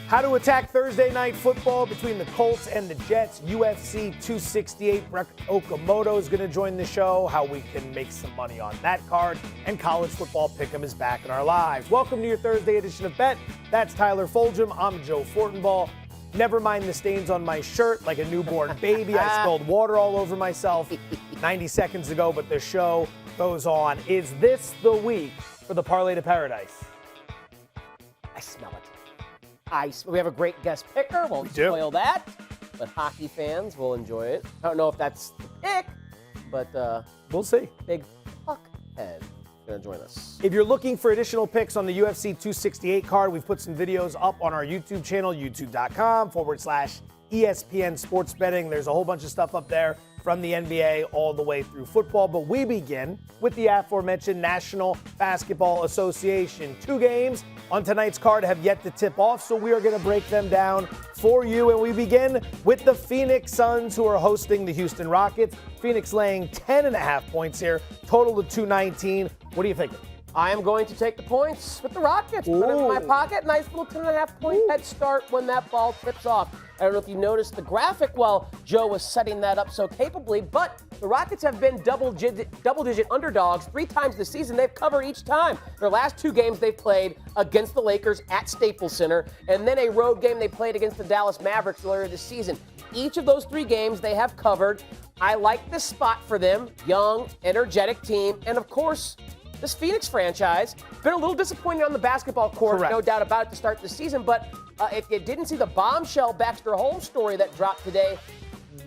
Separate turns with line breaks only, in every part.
How to attack Thursday night football between the Colts and the Jets. UFC 268. Brett Okamoto is going to join the show. How we can make some money on that card. And college football pick'em is back in our lives. Welcome to your Thursday edition of Bet. That's Tyler Fulghum. I'm Joe Fortenbaugh. Never mind the stains on my shirt like a newborn baby. I spilled water all over myself 90 seconds ago, but the show goes on. Is this the week for the Parlay to Paradise?
I smell it. We have a great guest picker. Won't spoil that, but hockey fans will enjoy it. I don't know if that's the pick, but
we'll see.
Big puck head is going to join us.
If you're looking for additional picks on the UFC 268 card, we've put some videos up on our YouTube channel, youtube.com/ESPN Sports Betting. There's a whole bunch of stuff up there from the NBA all the way through football. But we begin with the aforementioned National Basketball Association. 2 games on tonight's card have yet to tip off, so we are going to break them down for you. And we begin with the Phoenix Suns, who are hosting the Houston Rockets. Phoenix laying 10.5 points here, total of 219. What are you thinking?
I am going to take the points with the Rockets. Put it in my pocket. Nice little 10.5 point head start when that ball tips off. I don't know if you noticed the graphic while Joe was setting that up so capably, but the Rockets have been double-digit underdogs 3 times this season. They've covered each time. Their last 2 games they've played against the Lakers at Staples Center, and then a road game they played against the Dallas Mavericks earlier this season. Each of those 3 games they have covered. I like this spot for them. Young, energetic team, and of course, this Phoenix franchise, been a little disappointing on the basketball court,
Correct.
No doubt about it, to start the season. But if you didn't see the bombshell Baxter Holmes story that dropped today,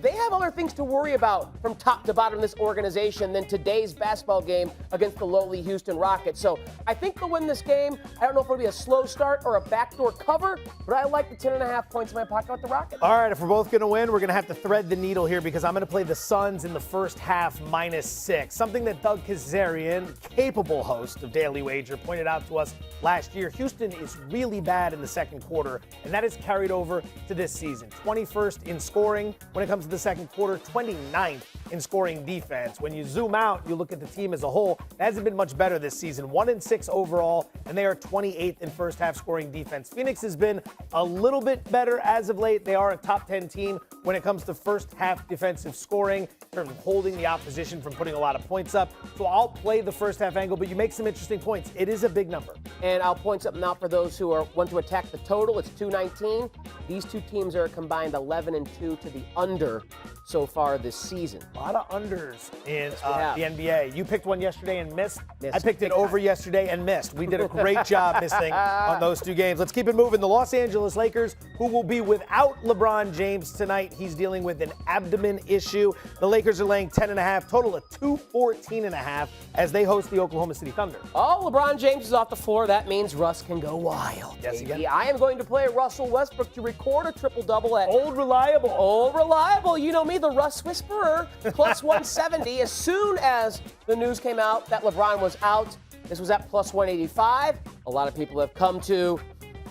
they have other things to worry about from top to bottom in this organization than today's basketball game against the lowly Houston Rockets. So I think they'll win this game. I don't know if it'll be a slow start or a backdoor cover, but I like the 10.5 points in my pocket with the Rockets.
All right, if we're both going to win, we're going to have to thread the needle here because I'm going to play the Suns in the first half -6. Something that Doug Kazarian, capable host of Daily Wager, pointed out to us last year. Houston is really bad in the second quarter, and that is carried over to this season. 21st in scoring when it comes to the second quarter, 29th in scoring defense. When you zoom out, you look at the team as a whole, it hasn't been much better this season. 1-6 overall, and they are 28th in first half scoring defense. Phoenix has been a little bit better as of late. They are a top 10 team when it comes to first half defensive scoring, in terms of holding the opposition from putting a lot of points up. So I'll play the first half angle, but you make some interesting points. It is a big number.
And I'll point something out for those who want to attack the total. It's 219. These 2 teams are combined 11-2 to the under so far this season.
A lot of unders in the NBA. You picked one yesterday and missed. I picked it
Big
over
time.
yesterday and missed. We did a great job missing on those 2 games. Let's keep it moving. The Los Angeles Lakers, who will be without LeBron James tonight. He's dealing with an abdomen issue. The Lakers are laying 10.5, total of 214.5 as they host the Oklahoma City Thunder.
Oh, LeBron James is off the floor. That means Russ can go wild.
Yes, he can.
I am going to play Russell Westbrook to record a triple-double at
Old reliable.
Old reliable. You know me, the Russ Whisperer, plus 170. As soon as the news came out that LeBron was out, this was at plus 185. A lot of people have come to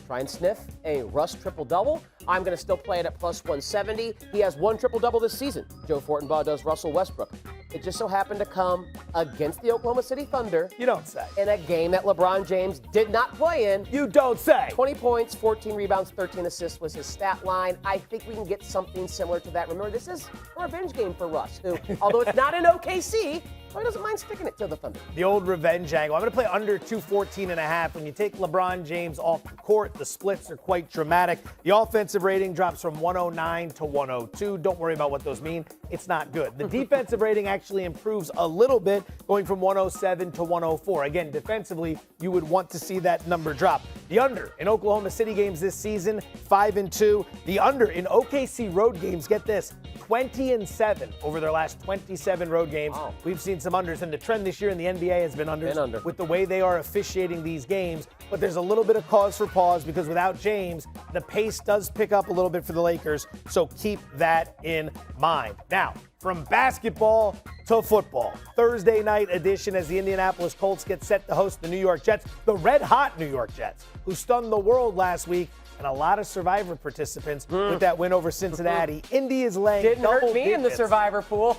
try and sniff a Russ triple-double. I'm going to still play it at plus 170. He has 1 triple-double this season. Joe Fortenbaugh does Russell Westbrook. It just so happened to come against the Oklahoma City Thunder.
You don't say.
In a game that LeBron James did not play in.
You don't say.
20 points, 14 rebounds, 13 assists was his stat line. I think we can get something similar to that. Remember, this is a revenge game for Russ, who, although it's not in OKC, he doesn't mind sticking it to the Thunder.
The old revenge angle. I'm going to play under 214.5. When you take LeBron James off the court, the splits are quite dramatic. The offensive rating drops from 109 to 102. Don't worry about what those mean. It's not good. The defensive rating actually improves a little bit, going from 107 to 104. Again, defensively, you would want to see that number drop. The under in Oklahoma City games this season, 5-2. The under in OKC road games, get this, 20-7 over their last 27 road games.
Wow.
We've seen some unders, and the trend this year in the NBA has been unders with the way they are officiating these games. But there's a little bit of cause for pause because without James, the pace does pick up a little bit for the Lakers, so keep that in mind. Now, from basketball to football, Thursday night edition as the Indianapolis Colts get set to host the New York Jets, the red-hot New York Jets, who stunned the world last week, and a lot of Survivor participants with that win over Cincinnati. Indy is laying
Didn't
double
hurt me
digits.
in the Survivor pool.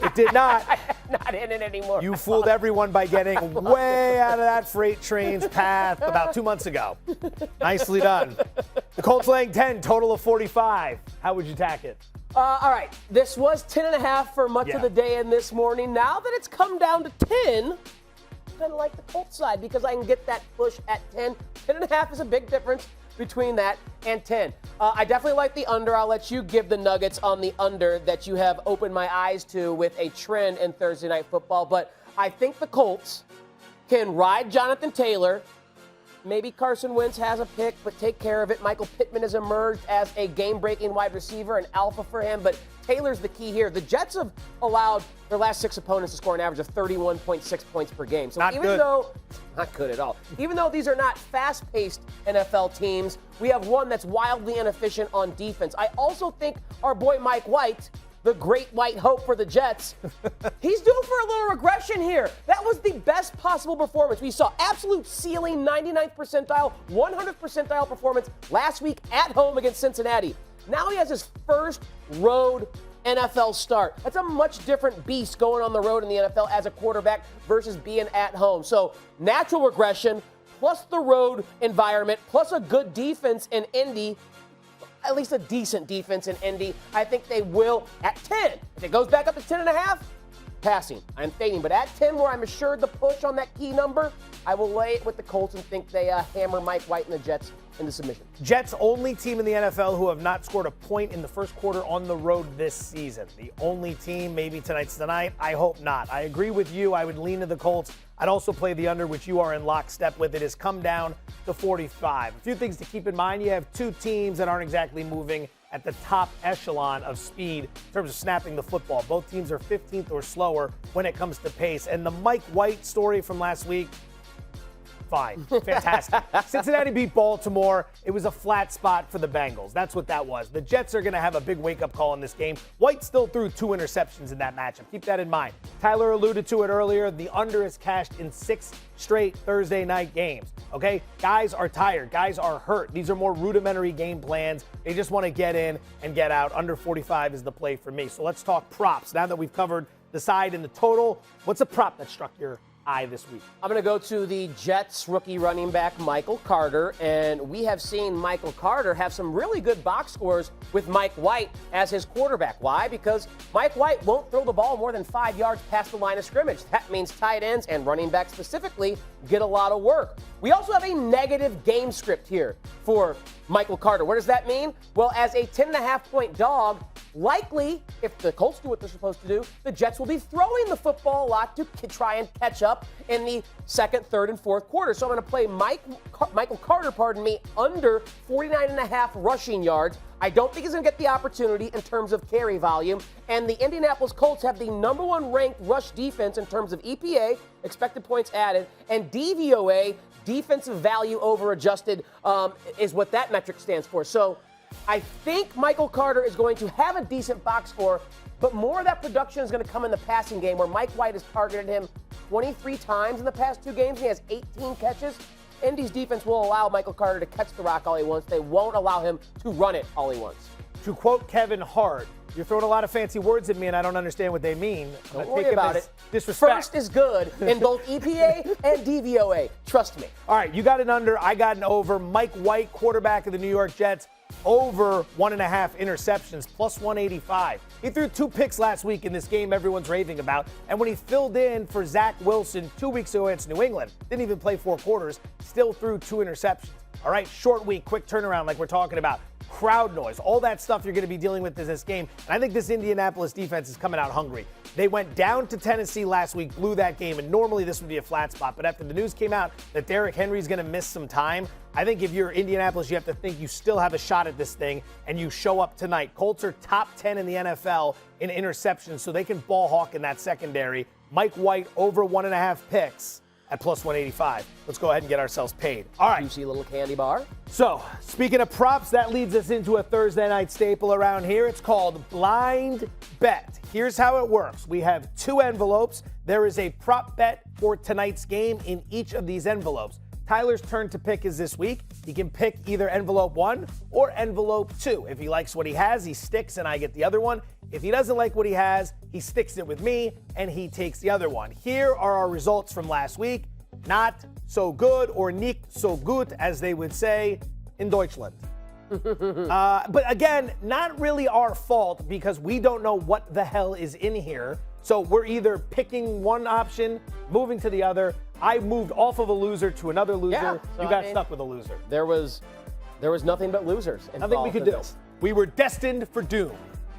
It did not.
Not in it anymore.
You fooled everyone by getting way out of that freight train's path about 2 months ago. Nicely done. The Colts laying 10, total of 45. How would you tack it?
All right, this was 10.5 for much of the day and this morning. Now that it's come down to 10, I kind of like the Colts side because I can get that push at 10. 10.5 is a big difference between that and 10. I definitely like the under. I'll let you give the nuggets on the under that you have opened my eyes to with a trend in Thursday Night Football. But I think the Colts can ride Jonathan Taylor. Maybe Carson Wentz has a pick, but take care of it. Michael Pittman has emerged as a game-breaking wide receiver, an alpha for him, but Taylor's the key here. The Jets have allowed their last 6 opponents to score an average of 31.6 points per game. So not good at all. Even though these are not fast-paced NFL teams, we have one that's wildly inefficient on defense. I also think our boy Mike White, the great white hope for the Jets, he's due for a little regression here. That was the best possible performance. We saw absolute ceiling, 99th percentile, 100th percentile performance last week at home against Cincinnati. Now he has his first road NFL start. That's a much different beast going on the road in the NFL as a quarterback versus being at home. So natural regression plus the road environment plus a good defense in Indy, at least a decent defense in Indy, I think they will at 10. If it goes back up to 10.5, passing. I'm fading. But at 10, where I'm assured the push on that key number, I will lay it with the Colts and think they hammer Mike White and the Jets into submission.
Jets, only team in the NFL who have not scored a point in the first quarter on the road this season. The only team, maybe tonight's tonight. I hope not. I agree with you. I would lean to the Colts. I'd also play the under, which you are in lockstep with. It has come down to 45. A few things to keep in mind. You have two teams that aren't exactly moving at the top echelon of speed in terms of snapping the football. Both teams are 15th or slower when it comes to pace. And the Mike White story from last week, fine. Fantastic. Cincinnati beat Baltimore. It was a flat spot for the Bengals. That's what that was. The Jets are going to have a big wake-up call in this game. White still threw 2 interceptions in that matchup. Keep that in mind. Tyler alluded to it earlier. The under is cashed in 6 straight Thursday night games. Okay? Guys are tired. Guys are hurt. These are more rudimentary game plans. They just want to get in and get out. Under 45 is the play for me. So let's talk props. Now that we've covered the side and the total, what's a prop that struck your eye this week?
I'm going to go to the Jets rookie running back Michael Carter, and we have seen Michael Carter have some really good box scores with Mike White as his quarterback. Why? Because Mike White won't throw the ball more than 5 yards past the line of scrimmage. That means tight ends and running backs specifically get a lot of work. We also have a negative game script here for Michael Carter. What does that mean? Well, as a 10.5-point dog, likely, if the Colts do what they're supposed to do, the Jets will be throwing the football a lot to try and catch up in the second, third, and fourth quarter. So I'm going to play Michael Carter, under 49.5 rushing yards. I don't think he's going to get the opportunity in terms of carry volume. And the Indianapolis Colts have the number 1 ranked rush defense in terms of EPA, expected points added, and DVOA, defensive value over adjusted, is what that metric stands for. So I think Michael Carter is going to have a decent box score, but more of that production is going to come in the passing game, where Mike White has targeted him 23 times in the past 2 games. He has 18 catches. Indy's defense will allow Michael Carter to catch the rock all he wants. They won't allow him to run it all he wants.
To quote Kevin Hart, you're throwing a lot of fancy words at me, and I don't understand what they mean.
Don't worry about it.
Disrespect.
First is good in both EPA and DVOA. Trust me.
All right, you got an under. I got an over. Mike White, quarterback of the New York Jets, over 1.5 interceptions, plus 185. He threw 2 picks last week in this game everyone's raving about. And when he filled in for Zach Wilson 2 weeks ago against New England, didn't even play 4 quarters, still threw 2 interceptions. All right, short week, quick turnaround like we're talking about. Crowd noise, all that stuff you're going to be dealing with in this game. And I think this Indianapolis defense is coming out hungry. They went down to Tennessee last week, blew that game, and normally this would be a flat spot. But after the news came out that Derrick Henry's going to miss some time, I think if you're Indianapolis, you have to think you still have a shot at this thing, and you show up tonight. Colts are top 10 in the NFL in interceptions, so they can ball hawk in that secondary. Mike White over 1.5 picks at plus 185. Let's go ahead and get ourselves paid. All right.
Juicy little candy bar.
So, speaking of props, that leads us into a Thursday night staple around here. It's called Blind Bet. Here's how it works. We have 2 envelopes. There is a prop bet for tonight's game in each of these envelopes. Tyler's turn to pick is this week. He can pick either envelope 1 or envelope 2. If he likes what he has, he sticks and I get the other one. If he doesn't like what he has, he sticks it with me and he takes the other one. Here are our results from last week. Not so good, or nicht so gut, as they would say in Deutschland. But again, not really our fault because we don't know what the hell is in here. So we're either picking one option, moving to the other. I moved off of a loser to another loser.
Yeah, so
you got stuck with a loser.
There was nothing but losers.
Nothing we could do. We were destined for doom.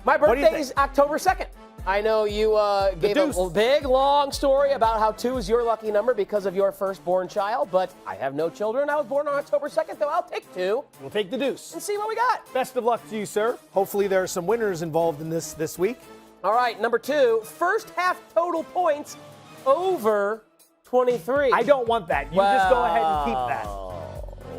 My birthday is October 2nd. I know you gave a big, long story about how 2 is your lucky number because of your firstborn child, but I have no children. I was born on October 2nd, so I'll take 2.
We'll take the deuce.
And see what we got.
Best of luck to you, sir. Hopefully there are some winners involved in this week.
All right, number 2, first half total points over 23.
I don't want that. You just go ahead and keep that.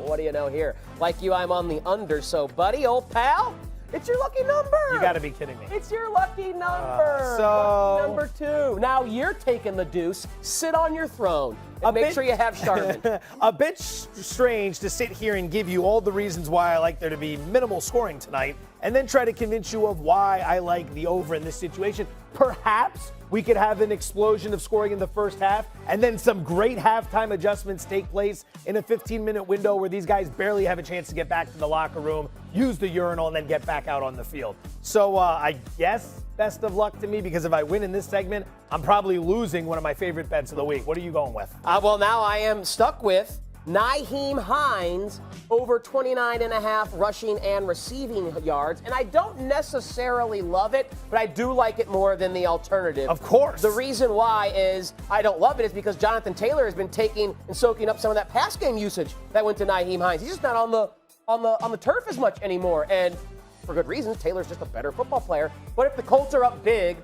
What do you know here? Like you, I'm on the under, so buddy, old pal, it's your lucky number.
You got to be kidding me.
It's your lucky number. Lucky number 2. Now you're taking the deuce. Sit on your throne and make sure you have Chardonnay.
A bit strange to sit here and give you all the reasons why I like there to be minimal scoring tonight and then try to convince you of why I like the over in this situation. Perhaps we could have an explosion of scoring in the first half and then some great halftime adjustments take place in a 15-minute window where these guys barely have a chance to get back to the locker room, use the urinal, and then get back out on the field. So I guess best of luck to me because if I win in this segment, I'm probably losing one of my favorite bets of the week. What are you going with?
Well, now I am stuck with Nyheim Hines over 29.5 rushing and receiving yards. And I don't necessarily love it, but I do like it more than the alternative.
Of course.
The reason why is I don't love it is because Jonathan Taylor has been taking and soaking up some of that pass game usage that went to Nyheim Hines. He's just not on the turf as much anymore. And for good reasons, Taylor's just a better football player. But if the Colts are up big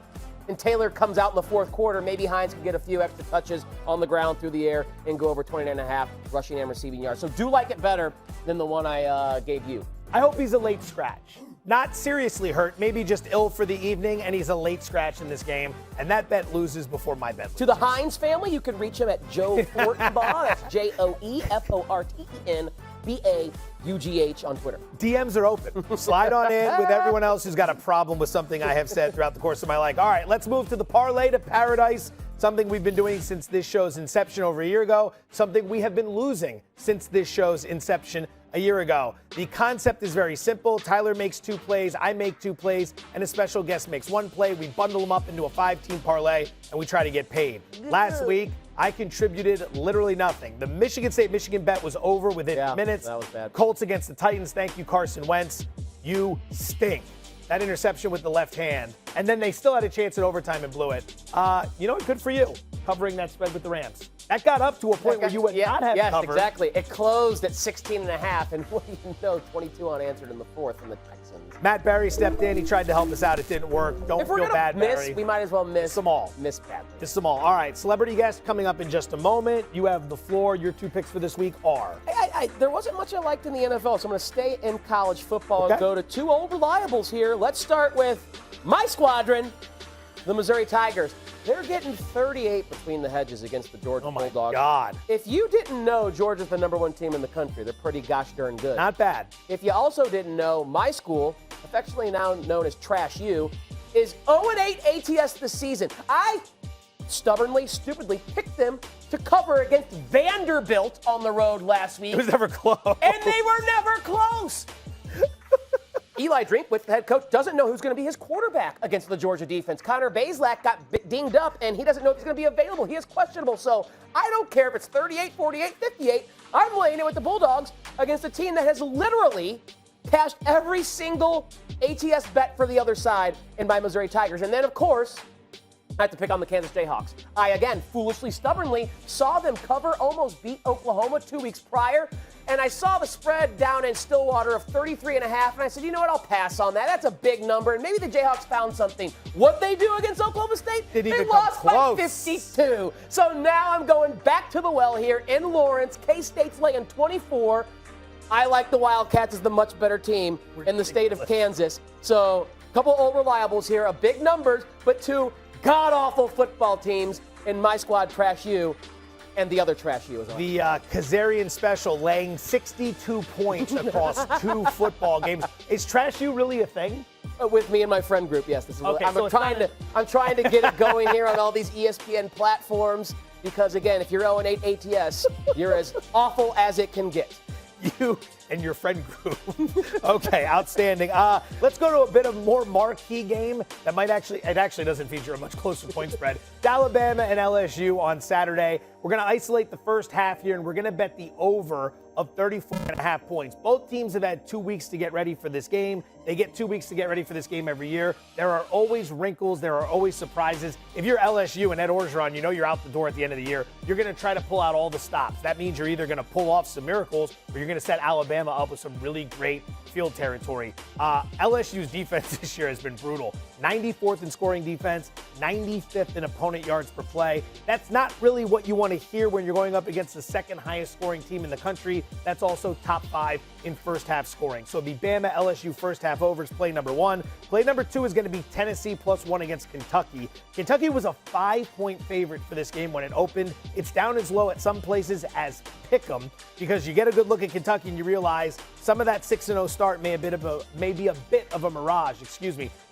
and Taylor comes out in the fourth quarter, maybe Hines can get a few extra touches on the ground through the air and go over 29.5 rushing and receiving yards. So do like it better than the one I gave you.
I hope he's a late scratch. Not seriously hurt, maybe just ill for the evening, and he's a late scratch in this game. And that bet loses before my bet loses.
To the Hines family, you can reach him at Joe Fortenbaugh. That's JoeFortenbaugh on Twitter.
DMs are open. Slide on in with everyone else who's got a problem with something I have said throughout the course of my life. All right, let's move to the Parlay to Paradise. Something we've been doing since this show's inception over a year ago. Something we have been losing since this show's inception a year ago. The concept is very simple. Tyler makes 2 plays, I make 2 plays, and a special guest makes 1 play. We bundle them up into a 5-team parlay, and we try to get paid. Last week, I contributed literally nothing. The Michigan State-Michigan bet was over within minutes. That was bad. Colts against the Titans. Thank you, Carson Wentz. You stink. That interception with the left hand. And then they still had a chance at overtime and blew it. You know what? Good for you, covering that spread with the Rams. That got up to a point where you would not have covered.
Yes, exactly. It closed at 16.5, and what do you know, 22 unanswered in the fourth from the Texans.
Matt Barry stepped in. He tried to help us out. It didn't work. Don't feel bad, Barry.
We might as well miss
them all.
Miss badly.
Miss them all. All right, celebrity guest coming up in just a moment. You have the floor. Your 2 picks for this week are?
There wasn't much I liked in the NFL, so I'm going to stay in college football and go to 2 old reliables here. Let's start with my squadron, the Missouri Tigers. They're getting 38 between the hedges against the Georgia Bulldogs.
Oh, my God.
If you didn't know Georgia's the #1 team in the country, they're pretty gosh darn good.
Not bad.
If you also didn't know, my school, affectionately now known as Trash U, is 0-8 ATS this season. I stubbornly, stupidly picked them to cover against Vanderbilt on the road last week.
It was never close.
And they were never close. Eli Drinkwitz, the head coach, doesn't know who's going to be his quarterback against the Georgia defense. Connor Bazelak got dinged up, and he doesn't know if he's going to be available. He is questionable. So I don't care if it's 38, 48, 58. I'm laying it with the Bulldogs against a team that has literally cashed every single ATS bet for the other side in my Missouri Tigers. And then, of course, I have to pick on the Kansas Jayhawks. I, again, foolishly, stubbornly saw them cover, almost beat Oklahoma 2 weeks prior. And I saw the spread down in Stillwater of 33.5, and I said, you know what, I'll pass on that. That's a big number, and maybe the Jayhawks found something. What'd they do against Oklahoma State? They lost by 52. So now I'm going back to the well here in Lawrence. K-State's laying 24. I like the Wildcats as the much better team in the state of Kansas. So a couple old reliables here, a big numbers, but 2 god-awful football teams in my squad, Trash U. And the other Trash U is on.
The Kazarian special laying 62 points across 2 football games. Is Trash U really a thing?
With me and my friend group, yes. This is
okay,
I'm trying to get it going here on all these ESPN platforms because, again, if you're 0-8 ATS, you're as awful as it can get.
You and your friend group. Okay, outstanding. Let's go to a bit of more marquee game that it actually doesn't feature a much closer point spread. Alabama and LSU on Saturday. We're going to isolate the first half here, and we're going to bet the over of 34.5 points. Both teams have had 2 weeks to get ready for this game. They get 2 weeks to get ready for this game every year. There are always wrinkles. There are always surprises. If you're LSU and Ed Orgeron, you know you're out the door at the end of the year. You're going to try to pull out all the stops. That means you're either going to pull off some miracles or you're going to set Alabama up with some really great field territory. LSU's defense this year has been brutal. 94th in scoring defense, 95th in opponent yards per play. That's not really what you want to hear when you're going up against the second highest scoring team in the country. That's also top 5 in first half scoring. So it'll be Bama, LSU first half overs, play number 1. Play number 2 is going to be Tennessee +1 against Kentucky. Kentucky was a 5-point favorite for this game when it opened. It's down as low at some places as pick'em because you get a good look at Kentucky and you realize some of that 6-0 start may be a bit of a mirage.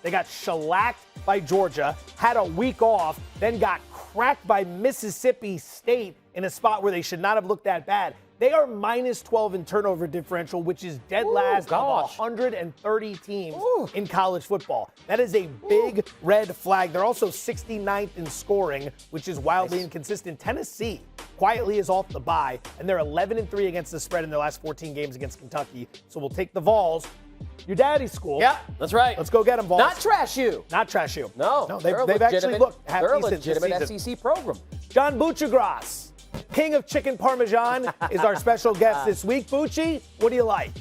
They got shellacked by Georgia, had a week off, then got cracked by Mississippi State in a spot where they should not have looked that bad. They are -12 in turnover differential, which is dead last of 130 teams in college football. That is a big red flag. They're also 69th in scoring, which is wildly inconsistent. Tennessee quietly is off the bye, and they're 11-3 against the spread in their last 14 games against Kentucky. So we'll take the Vols. Your daddy's school.
Yeah, that's right.
Let's go get them, Vols.
Not trash you.
Not trash you.
No,
they've actually looked half
they're a
decent
legitimate
this season.
SEC program.
John Buccigross, king of chicken parmesan, is our special guest this week. Bucci, what do you like?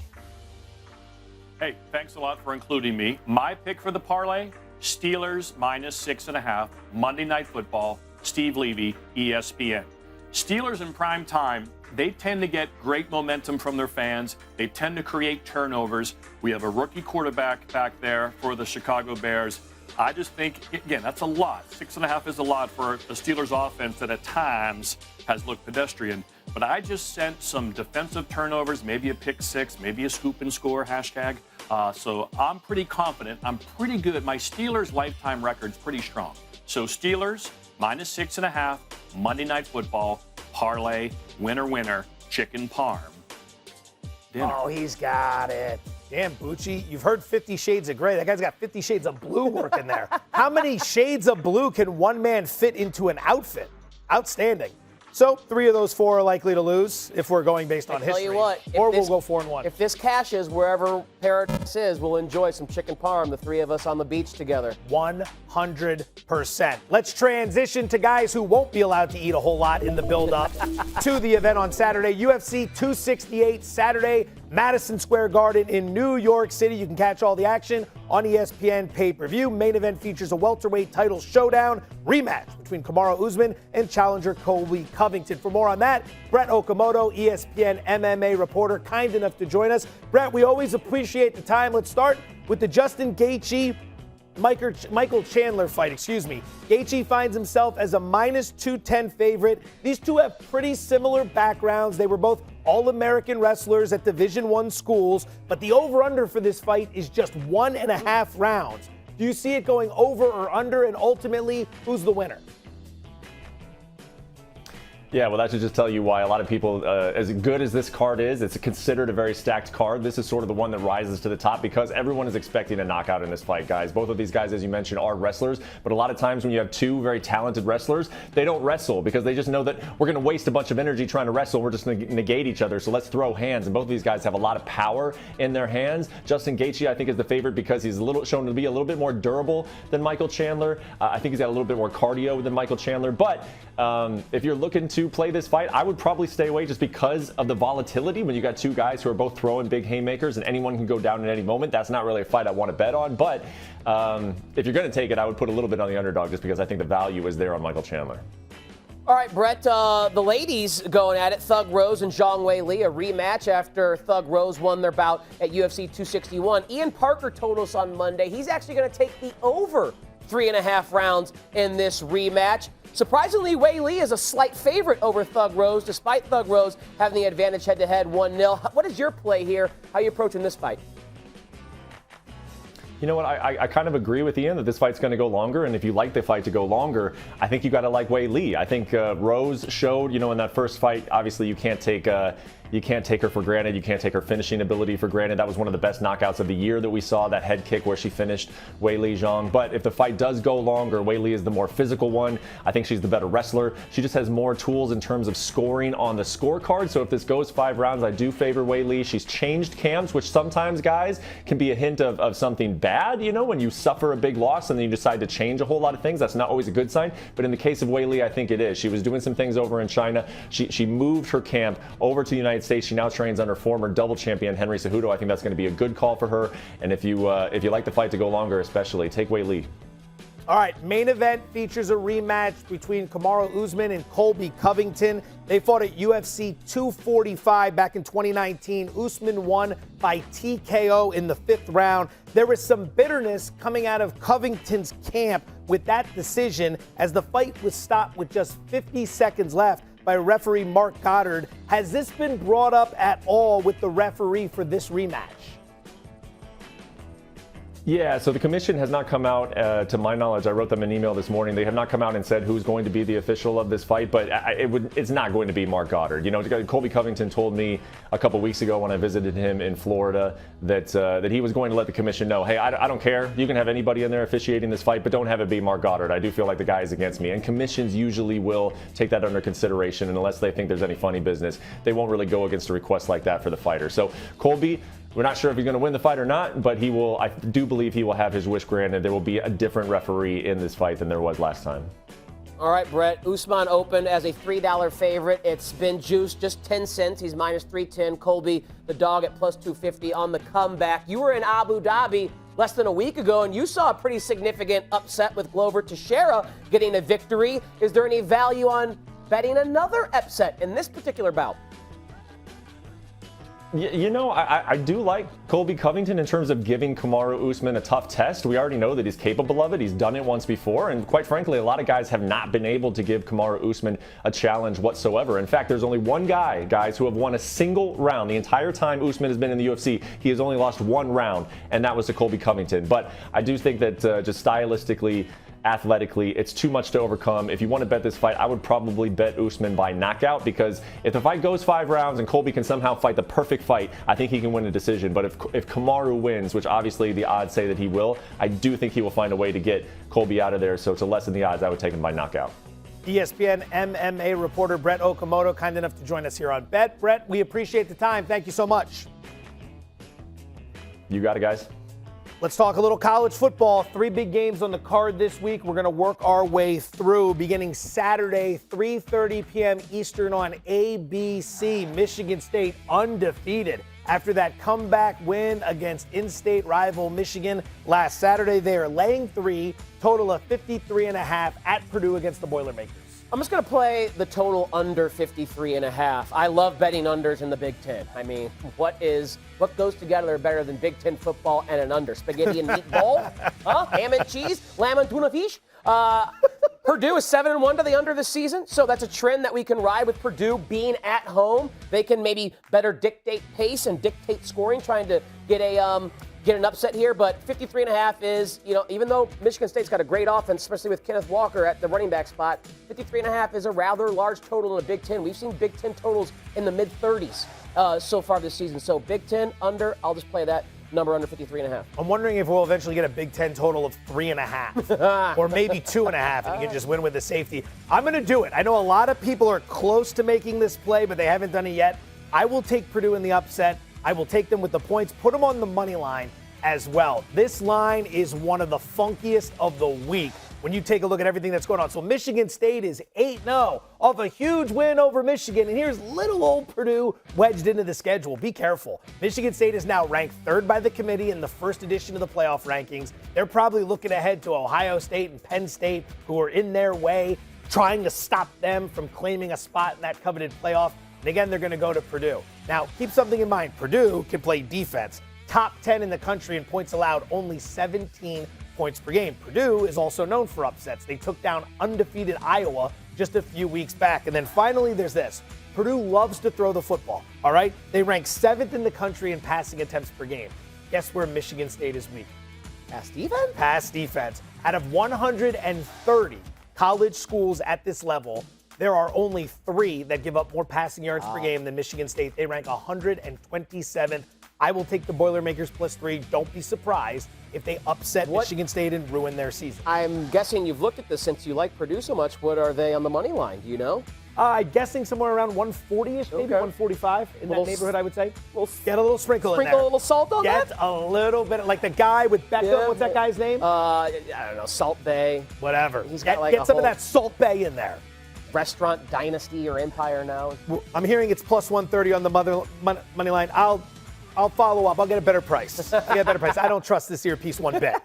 Hey, thanks a lot for including me. My pick for the parlay, Steelers -6.5, Monday Night Football, Steve Levy, ESPN. Steelers in prime time, they tend to get great momentum from their fans. They tend to create turnovers. We have a rookie quarterback back there for the Chicago Bears. I just think, again, that's a lot. 6.5 is a lot for a Steelers offense that at times has looked pedestrian. But I just sent some defensive turnovers, maybe a pick six, maybe a scoop and score hashtag. So I'm pretty confident. I'm pretty good. My Steelers lifetime record's pretty strong. So Steelers -6.5, Monday Night Football, parlay, winner, chicken parm. Dinner.
Oh, he's got it. Damn, Bucci, you've heard 50 Shades of Gray. That guy's got 50 Shades of Blue working there. How many shades of blue can one man fit into an outfit? Outstanding. So 3 of those 4 are likely to lose if we're going based on history.
Tell you what,
or we'll go 4-1.
If this cashes wherever Paradise is, we'll enjoy some chicken parm, the 3 of us on the beach together.
100%. Let's transition to guys who won't be allowed to eat a whole lot in the build-up to the event on Saturday. UFC 268 Saturday, Madison Square Garden in New York City. You can catch all the action on ESPN pay-per-view. Main event features a welterweight title showdown rematch between Kamaru Usman and challenger Colby Covington. For more on that, Brett Okamoto, ESPN MMA reporter, kind enough to join us. Brett, we always appreciate the time. Let's start with the Justin Gaethje Michael Chandler fight, Gaethje finds himself as a -210 favorite. These two have pretty similar backgrounds. They were both All-American wrestlers at Division I schools, but the over-under for this fight is just 1.5 rounds. Do you see it going over or under, and ultimately, who's the winner?
Yeah, well, that should just tell you why a lot of people, as good as this card is, it's considered a very stacked card. This is sort of the one that rises to the top because everyone is expecting a knockout in this fight, guys. Both of these guys, as you mentioned, are wrestlers, but a lot of times when you have two very talented wrestlers, they don't wrestle because they just know that we're going to waste a bunch of energy trying to wrestle. We're just going to negate each other, so let's throw hands. And both of these guys have a lot of power in their hands. Justin Gaethje, I think, is the favorite because he's shown to be a little bit more durable than Michael Chandler. I think he's got a little bit more cardio than Michael Chandler, but if you're looking to play this fight, I would probably stay away just because of the volatility when you got two guys who are both throwing big haymakers and anyone can go down at any moment. That's not really a fight I want to bet on, but if you're going to take it, I would put a little bit on the underdog just because I think the value is there on Michael Chandler.
All right, Brett, the ladies going at it. Thug Rose and Zhang Wei Li, a rematch after Thug Rose won their bout at UFC 261. Ian Parker told us on Monday he's actually going to take the over 3.5 rounds in this rematch. Surprisingly, Wei Li is a slight favorite over Thug Rose, despite Thug Rose having the advantage head-to-head 1-0. What is your play here? How are you approaching this fight?
You know what, I kind of agree with Ian that this fight's going to go longer, and if you like the fight to go longer, I think you got to like Wei Li. I think Rose showed, in that first fight, obviously you can't take you can't take her for granted. You can't take her finishing ability for granted. That was one of the best knockouts of the year that we saw, that head kick where she finished Weili Zhang. But if the fight does go longer, Weili is the more physical one. I think she's the better wrestler. She just has more tools in terms of scoring on the scorecard. So if this goes 5 rounds, I do favor Weili. She's changed camps, which sometimes, guys, can be a hint of something bad. You know, when you suffer a big loss and then you decide to change a whole lot of things, that's not always a good sign. But in the case of Weili, I think it is. She was doing some things over in China. She moved her camp over to the United States. She now trains under former double champion Henry Cejudo. I think that's going to be a good call for her. And if you like the fight to go longer, especially, take Weili.
All right, main event features a rematch between Kamaru Usman and Colby Covington. They fought at UFC 245 back in 2019. Usman won by TKO in the 5th round. There was some bitterness coming out of Covington's camp with that decision as the fight was stopped with just 50 seconds left by referee Mark Goddard. Has this been brought up at all with the referee for this rematch?
Yeah, so the commission has not come out, to my knowledge. I wrote them an email this morning. They have not come out and said who's going to be the official of this fight, but it's not going to be Mark Goddard. You know, Colby Covington told me a couple weeks ago when I visited him in Florida that he was going to let the commission know, hey, I don't care. You can have anybody in there officiating this fight, but don't have it be Mark Goddard. I do feel like the guy is against me. And commissions usually will take that under consideration, and unless they think there's any funny business, they won't really go against a request like that for the fighter. So Colby, we're not sure if he's going to win the fight or not, but he will. I do believe he will have his wish granted. There will be a different referee in this fight than there was last time.
All right, Brett. Usman opened as a $3 favorite. It's been juiced just 10 cents. He's minus 310. Colby, the dog, at plus 250 on the comeback. You were in Abu Dhabi less than a week ago, and you saw a pretty significant upset with Glover Teixeira getting a victory. Is there any value on betting another upset in this particular bout?
You know, I do like Colby Covington in terms of giving Kamaru Usman a tough test. We already know that he's capable of it. He's done it once before. And quite frankly, a lot of guys have not been able to give Kamaru Usman a challenge whatsoever. In fact, there's only one guy, guys, who have won a single round. The entire time Usman has been in the UFC, he has only lost 1 round, and that was to Colby Covington. But I do think that just stylistically, athletically, it's too much to overcome. If you want to bet this fight, I would probably bet Usman by knockout, because if the fight goes 5 rounds and Colby can somehow fight the perfect fight, I think he can win a decision. But if Kamaru wins, which obviously the odds say that he will, I do think he will find a way to get Colby out of there. So to lessen the odds, I would take him by knockout.
ESPN MMA reporter Brett Okamoto, kind enough to join us here on Bet. Brett, we appreciate the time. Thank you so much.
You got it, guys.
Let's talk a little college football. 3 big games on the card this week. We're going to work our way through. Beginning Saturday, 3:30 p.m. Eastern on ABC. Michigan State undefeated after that comeback win against in-state rival Michigan last Saturday. They are laying 3, total of 53.5 at Purdue against the Boilermakers.
I'm just going to play the total under 53.5. I love betting unders in the Big Ten. I mean, what goes together better than Big Ten football and an under? Spaghetti and meatball? Huh? Ham and cheese? Lamb and tuna fish? Purdue is 7-1 to the under this season, so that's a trend that we can ride with Purdue being at home. They can maybe better dictate pace and dictate scoring, trying to get an upset here, but 53.5 is, even though Michigan State's got a great offense, especially with Kenneth Walker at the running back spot, 53.5 is a rather large total in the Big Ten. We've seen Big Ten totals in the mid-30s so far this season. So Big Ten under, I'll just play that number under 53.5.
I'm wondering if we'll eventually get a Big Ten total of 3.5 or maybe 2.5, and you can just win with the safety. I'm going to do it. I know a lot of people are close to making this play, but they haven't done it yet. I will take Purdue in the upset. I will take them with the points, put them on the money line as well. This line is one of the funkiest of the week when you take a look at everything that's going on. So Michigan State is 8-0 off a huge win over Michigan. And here's little old Purdue wedged into the schedule. Be careful. Michigan State is now ranked 3rd by the committee in the first edition of the playoff rankings. They're probably looking ahead to Ohio State and Penn State, who are in their way, trying to stop them from claiming a spot in that coveted playoff. And again, they're going to go to Purdue. Now, keep something in mind. Purdue can play defense. Top 10 in the country in points allowed, only 17 points per game. Purdue is also known for upsets. They took down undefeated Iowa just a few weeks back. And then finally, there's this. Purdue loves to throw the football, all right? They rank 7th in the country in passing attempts per game. Guess where Michigan State is weak?
Pass defense?
Pass defense. Out of 130 college schools at this level, There are only 3 that give up more passing yards per game than Michigan State. They rank 127th. I will take the Boilermakers +3. Don't be surprised if they upset Michigan State and ruin their season.
I'm guessing you've looked at this since you like Purdue so much. What are they on the money line? Do you know?
I'm guessing somewhere around 140-ish, maybe 145 in that neighborhood, I would say. Get a little sprinkle in there.
Sprinkle a little salt on that?
Get a little bit, like the guy with Beckham. What's that guy's name?
I don't know, Salt Bay.
Whatever.
He's got like
get some of that Salt Bay in there.
Restaurant dynasty or empire now.
I'm hearing it's plus 130 on the money line. I'll follow up. I'll get a better price. I don't trust this earpiece one bit.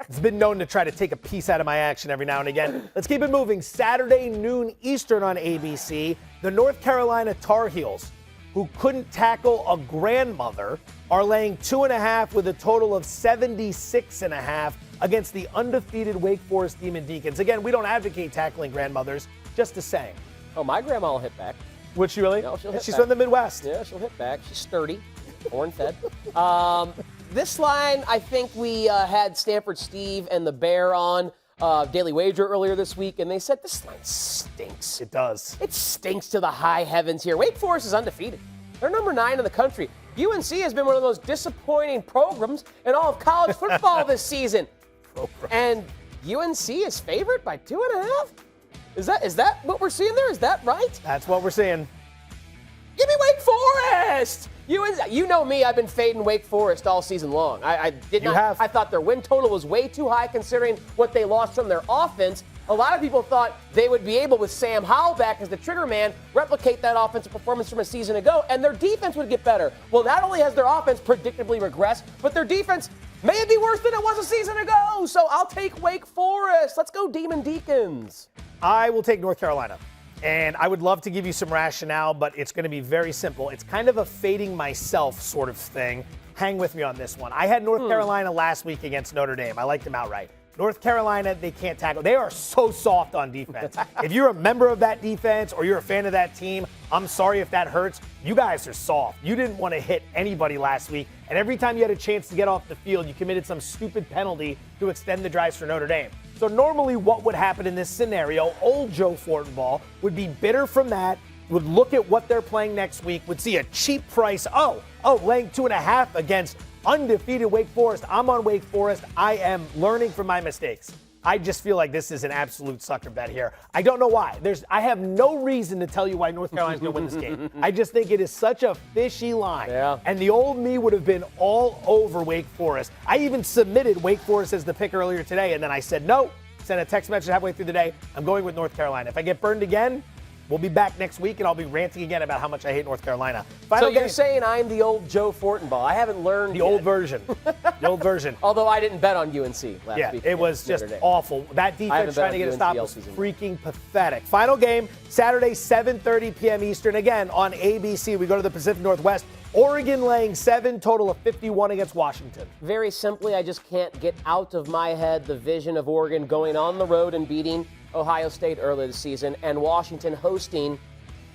It's been known to try to take a piece out of my action every now and again. Let's keep it moving. Saturday, noon Eastern on ABC. The North Carolina Tar Heels, who couldn't tackle a grandmother, are laying 2.5 with a total of 76.5 against the undefeated Wake Forest Demon Deacons. Again, we don't advocate tackling grandmothers, just a saying.
Oh, my grandma will hit back.
Would she really?
No, she'll hit
She's
back.
from the Midwest.
Yeah, she'll hit back. She's sturdy, born fed. This line, I think we had Stanford Steve and the Bear on Daily Wager earlier this week, and they said this line stinks.
It does.
It stinks to the high heavens here. Wake Forest is undefeated. They're number 9 in the country. UNC has been one of the most disappointing programs in all of college football this season. And UNC is favored by 2.5? Is that what we're seeing there? Is that right?
That's what we're seeing.
Give me Wake Forest! You know me, I've been fading Wake Forest all season long. I thought their win total was way too high considering what they lost from their offense. A lot of people thought they would be able, with Sam Howell back as the trigger man, replicate that offensive performance from a season ago, and their defense would get better. Well, not only has their offense predictably regressed, but their defense may be worse than it was a season ago. So I'll take Wake Forest. Let's go Demon Deacons.
I will take North Carolina. And I would love to give you some rationale, but it's going to be very simple. It's kind of a fading myself sort of thing. Hang with me on this one. I had North Carolina last week against Notre Dame. I liked them outright. North Carolina, they can't tackle. They are so soft on defense. If you're a member of that defense or you're a fan of that team, I'm sorry if that hurts. You guys are soft. You didn't want to hit anybody last week. And every time you had a chance to get off the field, you committed some stupid penalty to extend the drives for Notre Dame. So normally what would happen in this scenario, old Joe Fortenbaugh would be bitter from that, would look at what they're playing next week, would see a cheap price. Laying 2.5 against undefeated Wake Forest. I'm on Wake Forest. I am learning from my mistakes. I just feel like this is an absolute sucker bet here. I don't know why. I have no reason to tell you why North Carolina's going to win this game. I just think it is such a fishy line.
Yeah.
And the old me would have been all over Wake Forest. I even submitted Wake Forest as the pick earlier today, and then I said no. Sent a text message halfway through the day. I'm going with North Carolina. If I get burned again, we'll be back next week, and I'll be ranting again about how much I hate North Carolina.
So you're saying I'm the old Joe Fortenbaugh. I haven't learned
the old version. The old version.
Although I didn't bet on UNC last week.
It was just awful. That defense trying to get a stop was freaking pathetic. Final game, Saturday, 7:30 p.m. Eastern. Again, on ABC. We go to the Pacific Northwest. Oregon laying 7, total of 51 against Washington.
Very simply, I just can't get out of my head the vision of Oregon going on the road and beating Ohio State earlier this season, and Washington hosting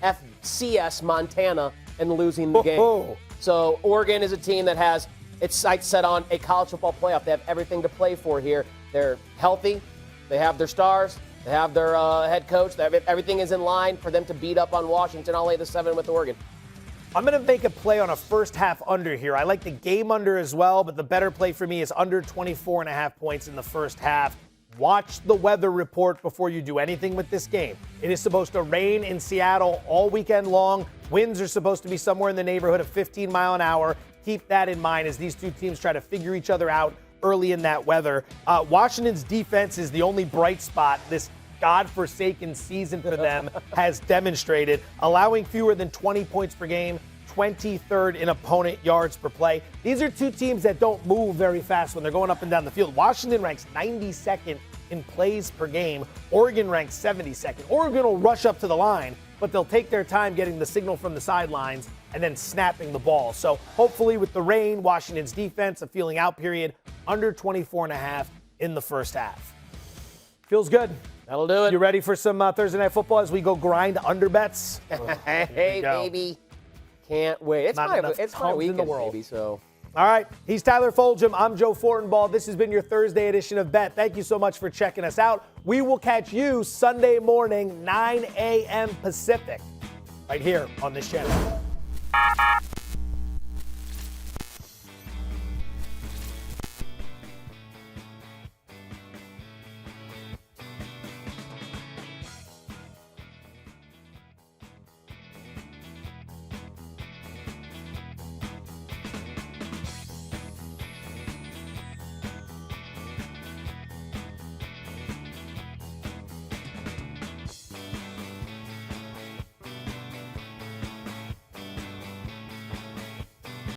FCS Montana and losing the game. So Oregon is a team that has its sights set on a college football playoff. They have everything to play for here. They're healthy. They have their stars. They have their head coach. Everything is in line for them to beat up on Washington. I'll lay the 7 with Oregon.
I'm going to make a play on a first half under here. I like the game under as well, but the better play for me is under 24.5 points in the first half. Watch the weather report before you do anything with this game. It is supposed to rain in Seattle all weekend long. Winds are supposed to be somewhere in the neighborhood of 15 mile an hour. Keep that in mind as these two teams try to figure each other out early in that weather. Washington's defense is the only bright spot this godforsaken season for them has demonstrated, allowing fewer than 20 points per game, 23rd in opponent yards per play. These are two teams that don't move very fast when they're going up and down the field. Washington ranks 92nd in plays per game. Oregon ranks 72nd. Oregon will rush up to the line, but they'll take their time getting the signal from the sidelines and then snapping the ball. So hopefully with the rain, Washington's defense, a feeling out period, under 24.5 in the first half. Feels good.
That'll do it.
You ready for some Thursday Night Football as we go grind under bets?
Hey, baby. Can't wait. It's my weekend,
world.
baby, so
All right. He's Tyler Fulghum. I'm Joe Fortenbaugh. This has been your Thursday edition of Bet. Thank you so much for checking us out. We will catch you Sunday morning, 9 a.m. Pacific, right here on this channel.